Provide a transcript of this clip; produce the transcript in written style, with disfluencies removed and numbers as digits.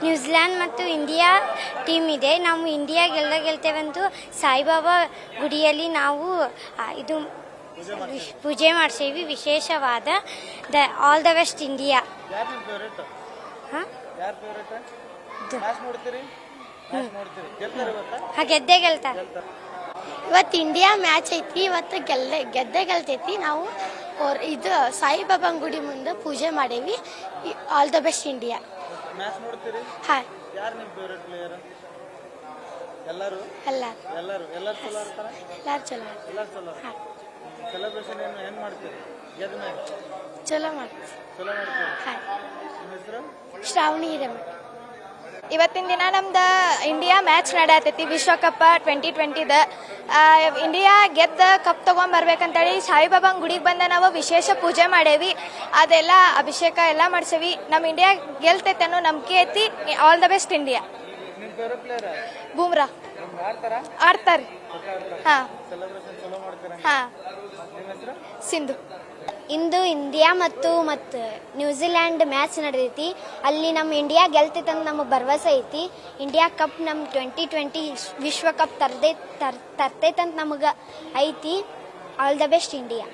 New Zealand ಮತ್ತು India team ಇದೆ. ನಾವು ಇಂಡಿಯಾ ಗೆಲ್ತೇವಂತೂ ಸಾಯಿಬಾಬಾ ಗುಡಿಯಲ್ಲಿ ನಾವು ಇದು ಪೂಜೆ ಮಾಡಿಸೇವಿ. ವಿಶೇಷವಾದ ಆಲ್ ದ ಬೆಸ್ಟ್ ಇಂಡಿಯಾ. ಹಾಂ ಗೆದ್ದೇ ಗೆಲ್ತಾರೆ. ಇವತ್ತು ಇಂಡಿಯಾ ಮ್ಯಾಚ್ ಐತಿ. ಇವತ್ತು ಗೆದ್ದೇ ಗೆಲ್ತೈತಿ. ನಾವು ಇದು ಸಾಯಿಬಾಬಾ ಗುಡಿ ಮುಂದೆ ಪೂಜೆ ಮಾಡೇವಿ. All the best India. ಹಾಂ ಎಲ್ಲರೂ ಚಲೋ ಚಲೋ ಮಾಡ್ತೀವಿ. ಶ್ರಾವಣಿ ಹಿರೇಮಠ. ಇವತ್ತಿನ ದಿನ ನಮ್ದು ಇಂಡಿಯಾ ಮ್ಯಾಚ್ ನಡೆಯತೈತಿ ವಿಶ್ವಕಪ್ 2020ದ. ಇಂಡಿಯಾ ಗೆದ್ದ ಕಪ್ ತೊಗೊಂಬರ್ಬೇಕಂತೇಳಿ ಸಾಯಿಬಾಬಾ ಗುಡಿಗೆ ಬಂದ ನಾವು ವಿಶೇಷ ಪೂಜೆ ಮಾಡೇವಿ. ಅದೆಲ್ಲ ಅಭಿಷೇಕ ಎಲ್ಲ ಮಾಡ್ಸೇವಿ. ನಮ್ಮ ಇಂಡಿಯಾ ಗೆಲ್ತೈತೆ ಅನ್ನೋ ನಂಬಿಕೆ ಐತಿ. All the best India. Bumrah ಆಡ್ತಾರೆ. ಹಾಂ ಹಾಂ ಸಿಂಧು. ಇಂದು ಇಂಡಿಯಾ ಮತ್ತು ನ್ಯೂಜಿಲ್ಯಾಂಡ್ ಮ್ಯಾಚ್ ನಡೆದೈತಿ. ಅಲ್ಲಿ ನಮ್ಮ ಇಂಡಿಯಾ ಗೆಲ್ತೈತಂತ ನಮಗೆ ಭರವಸೆ ಐತಿ. ಇಂಡಿಯಾ ಕಪ್ ನಮ್ಮ 2020 ವಿಶ್ವಕಪ್ ತರ್ತೈತಂತ ನಮಗೆ ಐತಿ. All the best India.